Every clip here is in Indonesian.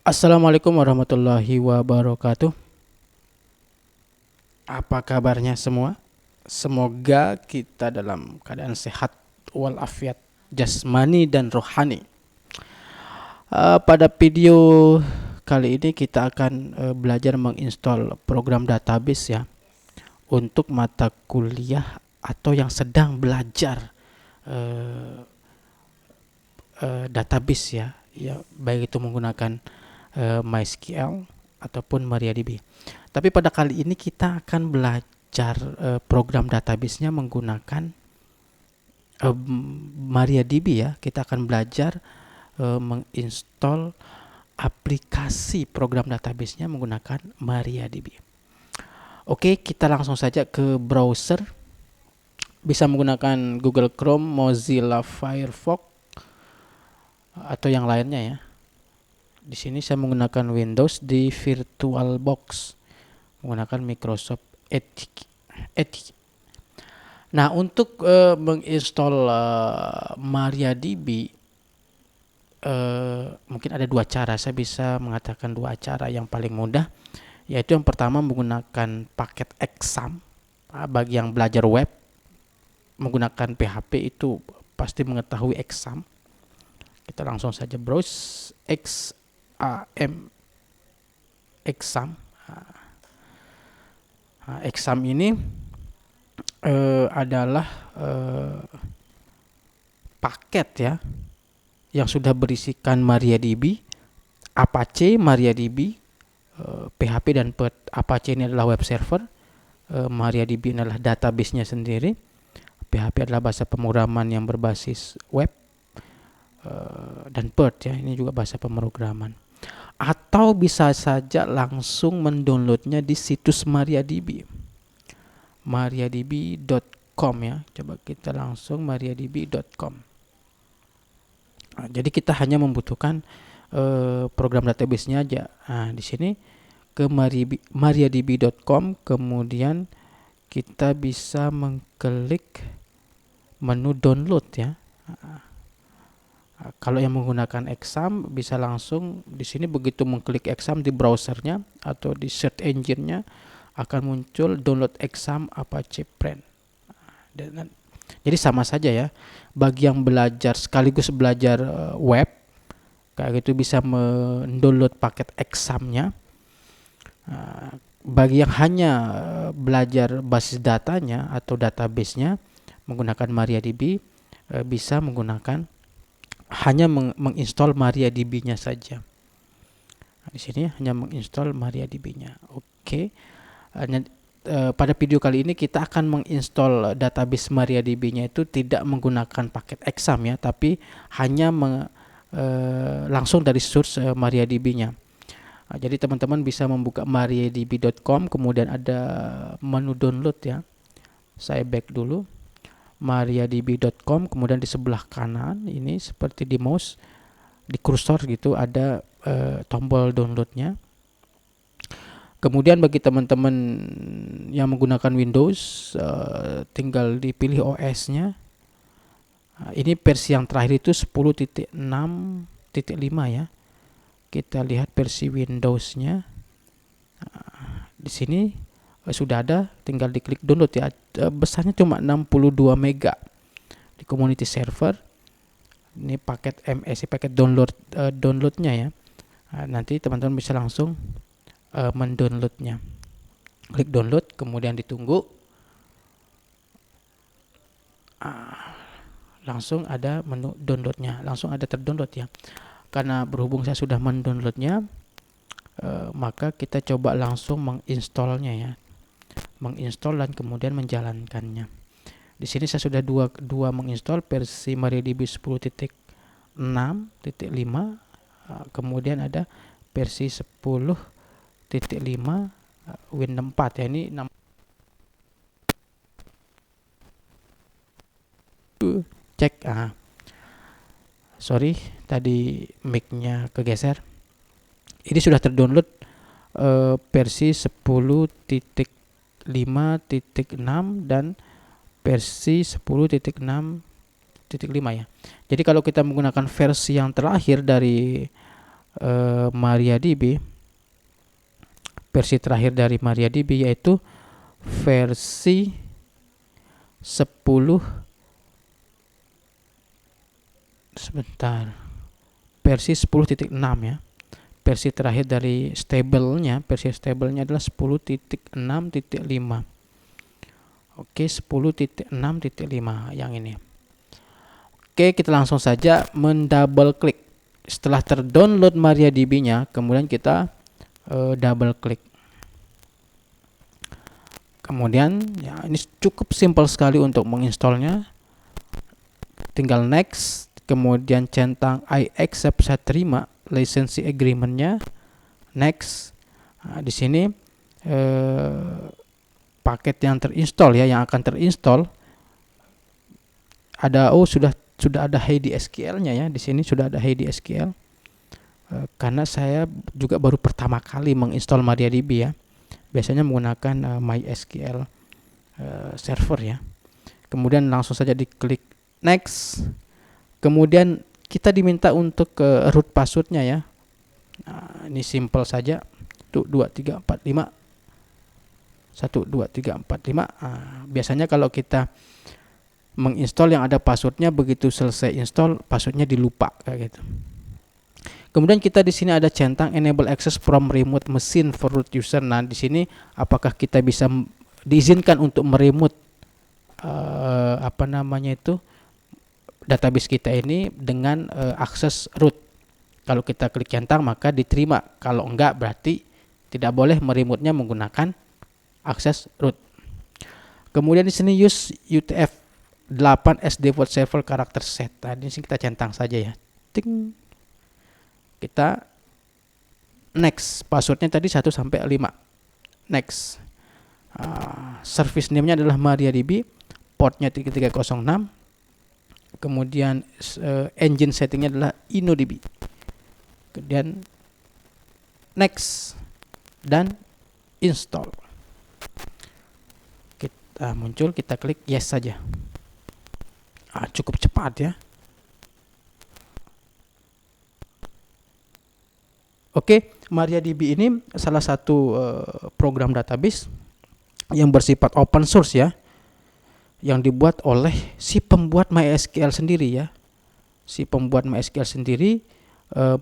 Assalamualaikum warahmatullahi wabarakatuh. Apa kabarnya semua? Semoga kita dalam keadaan sehat walafiat jasmani dan rohani. Pada video kali ini kita akan belajar menginstal program database ya untuk mata kuliah atau yang sedang belajar eh, database ya baik itu menggunakan MySQL ataupun MariaDB. Tapi pada kali ini kita akan belajar program database-nya menggunakan MariaDB ya. Kita akan belajar menginstall aplikasi program database-nya menggunakan MariaDB. Oke, kita langsung saja ke browser. Bisa menggunakan Google Chrome, Mozilla Firefox atau yang lainnya ya. Di sini saya menggunakan Windows di VirtualBox, menggunakan Microsoft Edge. Nah, untuk menginstall MariaDB mungkin ada dua cara. Saya bisa mengatakan dua cara yang paling mudah, yaitu yang pertama menggunakan paket Exam. Bagi yang belajar web menggunakan PHP itu pasti mengetahui Exam. Kita langsung saja browse Exam. Exam ini adalah paket ya yang sudah berisikan MariaDB, Apache, MariaDB, PHP dan PERT. Apache ini adalah web server, MariaDB adalah database-nya sendiri, PHP adalah bahasa pemrograman yang berbasis web, dan PERT ya, ini juga bahasa pemrograman. Atau bisa saja langsung mendownloadnya di situs MariaDB, mariadb.com ya. Coba kita langsung mariadb.com. Nah, jadi kita hanya membutuhkan program database-nya aja. Nah, di sini ke mariadb.com, kemudian kita bisa mengklik menu download ya. Kalau yang menggunakan Exam bisa langsung di sini, begitu mengklik Exam di browsernya atau di search engine-nya akan muncul download Exam Apache Print. Jadi sama saja ya. Bagi yang belajar sekaligus belajar web kayak gitu bisa mendownload paket Exam-nya. Bagi yang hanya belajar basis datanya atau database-nya menggunakan MariaDB bisa menggunakan hanya menginstall MariaDB-nya saja. Nah, di sini hanya menginstall MariaDB-nya. Oke. Pada video kali ini kita akan menginstall database MariaDB-nya itu tidak menggunakan paket Exam ya, tapi hanya langsung dari source MariaDB-nya. Nah, jadi teman-teman bisa membuka mariadb.com, kemudian ada menu download ya. Saya back dulu. mariadb.com, kemudian di sebelah kanan ini seperti di mouse, di kursor gitu ada tombol downloadnya. Kemudian bagi teman-teman yang menggunakan Windows tinggal dipilih OS-nya. Ini versi yang terakhir itu 10.6.5 ya. Kita lihat versi Windows-nya. Di sini sudah ada, tinggal diklik download ya. Besarnya cuma 62 mega di community server. Ini paket MSI, paket downloadnya ya. Nanti teman-teman bisa langsung mendownloadnya. Klik download, kemudian ditunggu. Langsung ada menu downloadnya, langsung ada terdownload ya. Karena berhubung saya sudah mendownloadnya, maka kita coba langsung menginstallnya ya. Menginstall dan kemudian menjalankannya. Di sini saya sudah dua menginstall versi MariaDB 10.6.5, kemudian ada versi 10.5 Win 4 ya. Ini cek. Sorry tadi mic-nya kegeser. Ini sudah terdownload versi 10.5.6 dan versi 10.6.5 ya. Jadi kalau kita menggunakan versi yang terakhir dari MariaDB, versi terakhir dari MariaDB yaitu versi 10 sebentar versi 10.6 ya. Versi terakhir dari versi stablenya adalah 10.6.5. Oke, 10.6.5 yang ini. Oke, kita langsung saja mendouble klik. Setelah terdownload MariaDB-nya, kemudian kita double klik. Kemudian ya ini cukup simpel sekali untuk menginstalnya. Tinggal next, kemudian centang I accept, saya terima license agreement-nya, next. Nah, di sini paket yang terinstall ya, yang akan terinstall ada sudah ada Heidi SQL-nya ya. Di sini sudah ada Heidi SQL. Karena saya juga baru pertama kali menginstal MariaDB ya. Biasanya menggunakan MySQL server ya. Kemudian langsung saja diklik next. Kemudian kita diminta untuk root passwordnya ya. Nah, ini simple saja. 1 2 3 4 5. 1 2 3 4 5. Biasanya kalau kita menginstall yang ada passwordnya, begitu selesai install passwordnya dilupa kayak gitu. Kemudian kita di sini ada centang enable access from remote machine for root user. Nah, di sini apakah kita bisa diizinkan untuk meremote database kita ini dengan akses root. Kalau kita klik centang maka diterima. Kalau enggak berarti tidak boleh meremote-nya menggunakan akses root. Kemudian di sini use UTF-8 as default server character set. Nah, di sini kita centang saja ya. Ting. Kita next. Passwordnya tadi 1 sampai 5. Next. Service name-nya adalah MariaDB. Portnya 3306. Kemudian engine settingnya adalah InnoDB. Kemudian next dan install. Kita muncul, kita klik yes saja. Cukup cepat ya. Oke, MariaDB ini salah satu program database yang bersifat open source ya, yang dibuat oleh si pembuat MySQL sendiri ya. Si pembuat MySQL sendiri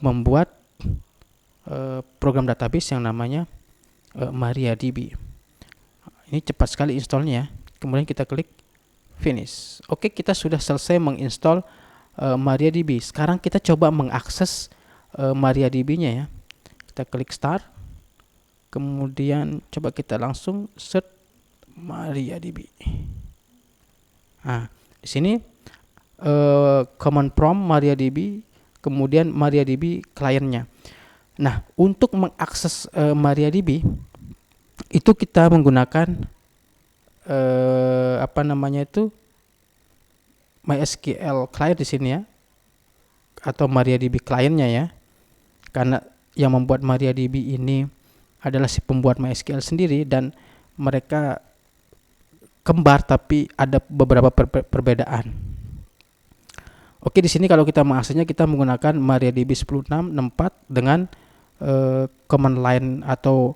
membuat program database yang namanya MariaDB. Ini cepat sekali installnya ya. Kemudian kita klik finish. Oke, kita sudah selesai menginstall MariaDB. Sekarang kita coba mengakses MariaDB-nya ya. Kita klik start. Kemudian coba kita langsung search MariaDB. Nah, di sini command prompt MariaDB, kemudian MariaDB kliennya. Nah, untuk mengakses MariaDB itu kita menggunakan MySQL client di sini ya, atau MariaDB kliennya ya. Karena yang membuat MariaDB ini adalah si pembuat MySQL sendiri dan mereka kembar tapi ada beberapa perbedaan. Oke, di sini kalau kita mengaksesnya kita menggunakan MariaDB 10.6.4 dengan command line atau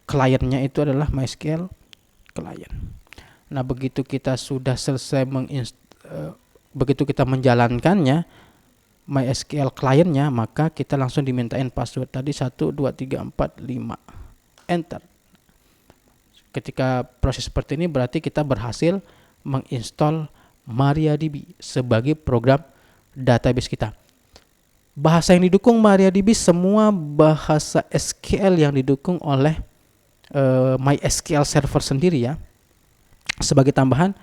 kliennya itu adalah MySQL client. Nah, begitu kita sudah selesai begitu kita menjalankannya MySQL clientnya, maka kita langsung dimintain password tadi 1 2 3 4 5. Enter. Ketika proses seperti ini berarti kita berhasil menginstall MariaDB sebagai program database kita. Bahasa yang didukung MariaDB semua bahasa SQL yang didukung oleh MySQL server sendiri ya. Sebagai tambahan,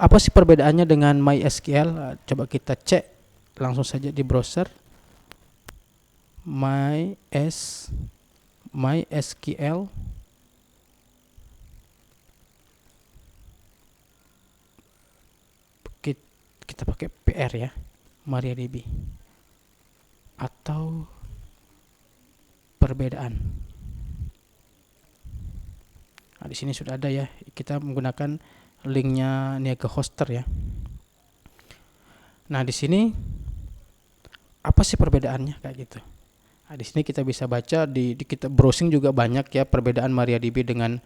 apa sih perbedaannya dengan MySQL? Coba kita cek langsung saja di browser. MySQL kita pakai PR ya, MariaDB. Atau perbedaan. Nah, di sini sudah ada ya. Kita menggunakan linknya Niaga Hoster ya. Nah, di sini apa sih perbedaannya kayak gitu. Nah, di sini kita bisa baca di kita browsing juga banyak ya perbedaan MariaDB dengan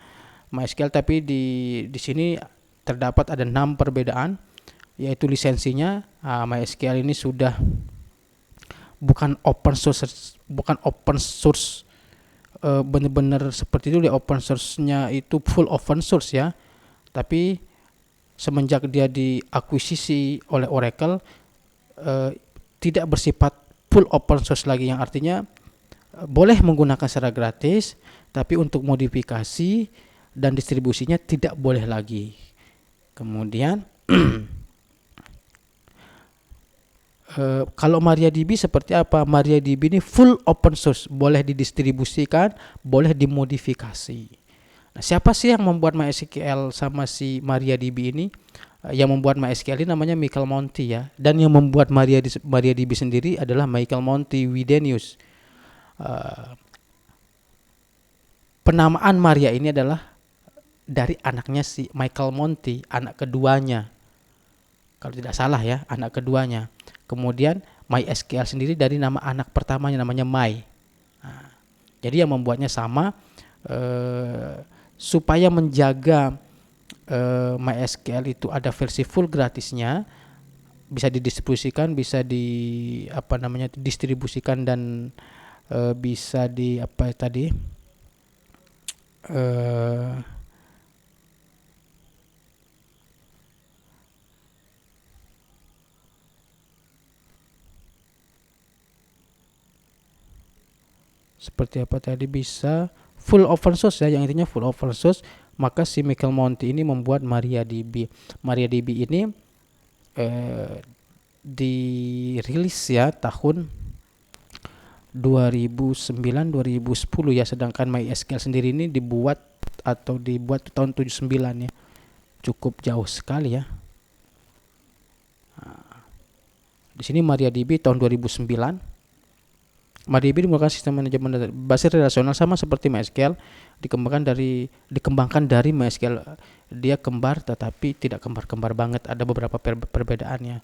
MySQL, tapi di sini terdapat ada 6 perbedaan, yaitu lisensinya. MySQL ini sudah bukan open source benar-benar seperti itu. Di open source-nya itu full open source ya, tapi semenjak dia diakuisisi oleh Oracle, tidak bersifat full open source lagi, yang artinya boleh menggunakan secara gratis, tapi untuk modifikasi dan distribusinya tidak boleh lagi. Kemudian kalau MariaDB seperti apa? MariaDB ini full open source, boleh didistribusikan, boleh dimodifikasi. Nah, siapa sih yang membuat MySQL sama si MariaDB ini? Yang membuat MySQL ini namanya Michael Monty ya, dan yang membuat MariaDB sendiri adalah Michael Monty Widenius. Penamaan Maria ini adalah dari anaknya si Michael Monty, anak keduanya. Kalau tidak salah ya, anak keduanya. Kemudian MySQL sendiri dari nama anak pertamanya, namanya My. Nah, jadi yang membuatnya sama, supaya menjaga MySQL itu ada versi full gratisnya, bisa didistribusikan, bisa didistribusikan dan bisa di apa tadi seperti apa tadi, bisa full open source ya, yang intinya full open source. Maka si Michael Monty ini membuat MariaDB. MariaDB ini dirilis ya tahun 2009-2010 ya, sedangkan MySQL sendiri ini dibuat tahun 79 ya. Cukup jauh sekali ya. Nah, di sini MariaDB tahun 2009. MariaDB menggunakan sistem manajemen basis relasional sama seperti MySQL, dikembangkan dari MySQL. Dia kembar tetapi tidak kembar-kembar banget, ada beberapa perbedaannya.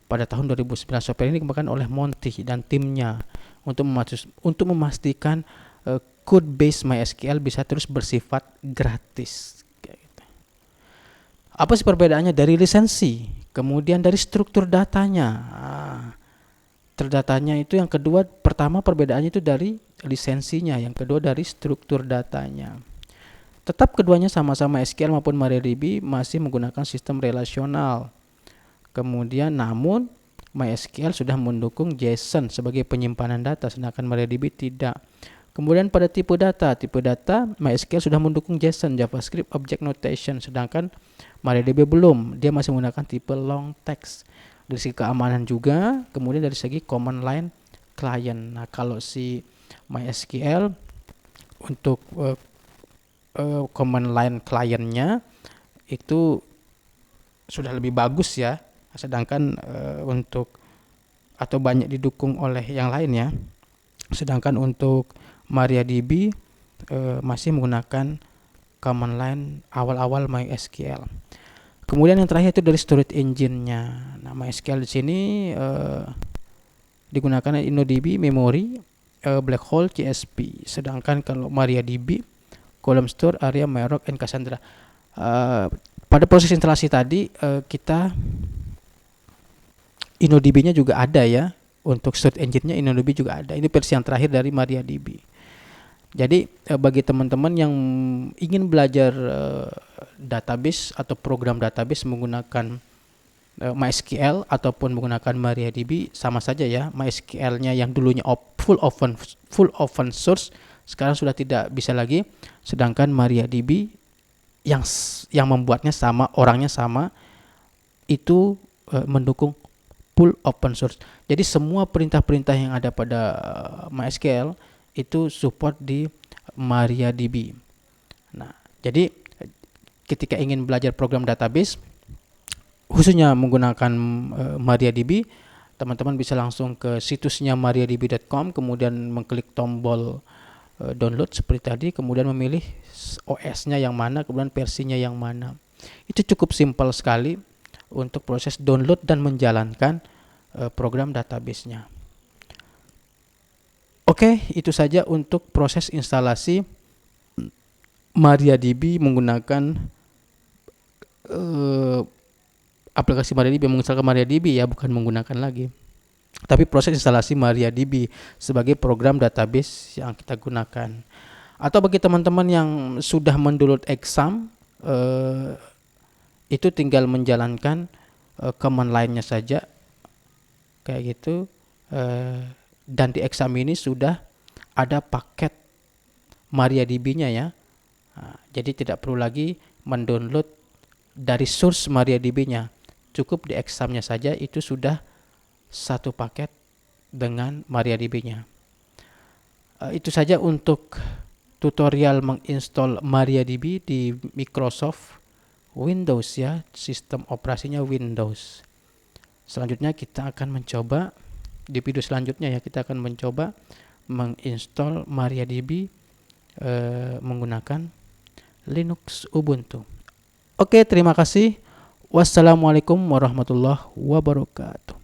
Pada tahun 2009 software ini dikembangkan oleh Monty dan timnya untuk memastikan code base MySQL bisa terus bersifat gratis. Apa sih perbedaannya? Dari lisensi, kemudian dari struktur datanya. Terdatanya itu yang kedua, pertama perbedaannya itu dari lisensinya, yang kedua dari struktur datanya. Tetap keduanya sama-sama SQL maupun MariaDB masih menggunakan sistem relasional. Kemudian namun MySQL sudah mendukung JSON sebagai penyimpanan data, sedangkan MariaDB tidak. Kemudian pada tipe data MySQL sudah mendukung JSON, JavaScript, Object Notation, sedangkan MariaDB belum, dia masih menggunakan tipe long text. Dari segi keamanan juga, kemudian dari segi command line client. Nah, kalau si MySQL untuk command line clientnya itu sudah lebih bagus ya, sedangkan untuk atau banyak didukung oleh yang lain ya. Sedangkan untuk MariaDB masih menggunakan command line awal-awal MySQL. Kemudian yang terakhir itu dari storage engine-nya. Nah, MySQL di sini digunakan InnoDB, Memory, Black Hole, CSP. Sedangkan kalau MariaDB, Column Store, Aria, Merock, and Cassandra. Pada proses instalasi tadi kita InnoDB-nya juga ada ya. Untuk storage engine-nya InnoDB juga ada. Ini versi yang terakhir dari MariaDB. Jadi bagi teman-teman yang ingin belajar database atau program database menggunakan MySQL ataupun menggunakan MariaDB, sama saja ya. MySQL-nya yang dulunya full open source sekarang sudah tidak bisa lagi, sedangkan MariaDB yang membuatnya sama, orangnya sama, itu mendukung full open source. Jadi semua perintah-perintah yang ada pada MySQL itu support di MariaDB. Nah, jadi ketika ingin belajar program database khususnya menggunakan MariaDB, teman-teman bisa langsung ke situsnya mariadb.com, kemudian mengklik tombol download seperti tadi, kemudian memilih OS-nya yang mana, kemudian versinya yang mana. Itu cukup simpel sekali untuk proses download dan menjalankan program database-nya. Oke, itu saja untuk proses instalasi MariaDB menggunakan aplikasi MariaDB, menginstalkan MariaDB ya, bukan menggunakan lagi. Tapi proses instalasi MariaDB sebagai program database yang kita gunakan. Atau bagi teman-teman yang sudah mendownload Exam, itu tinggal menjalankan command line-nya saja, kayak gitu. Dan di Exam ini sudah ada paket MariaDB-nya ya. Jadi tidak perlu lagi mendownload dari source MariaDB-nya. Cukup di Exam-nya saja itu sudah satu paket dengan MariaDB-nya. Itu saja untuk tutorial menginstall MariaDB di Microsoft Windows ya, sistem operasinya Windows. Selanjutnya kita akan mencoba di video selanjutnya ya, kita akan mencoba menginstall MariaDB menggunakan Linux Ubuntu. Oke, terima kasih. Wassalamualaikum warahmatullahi wabarakatuh.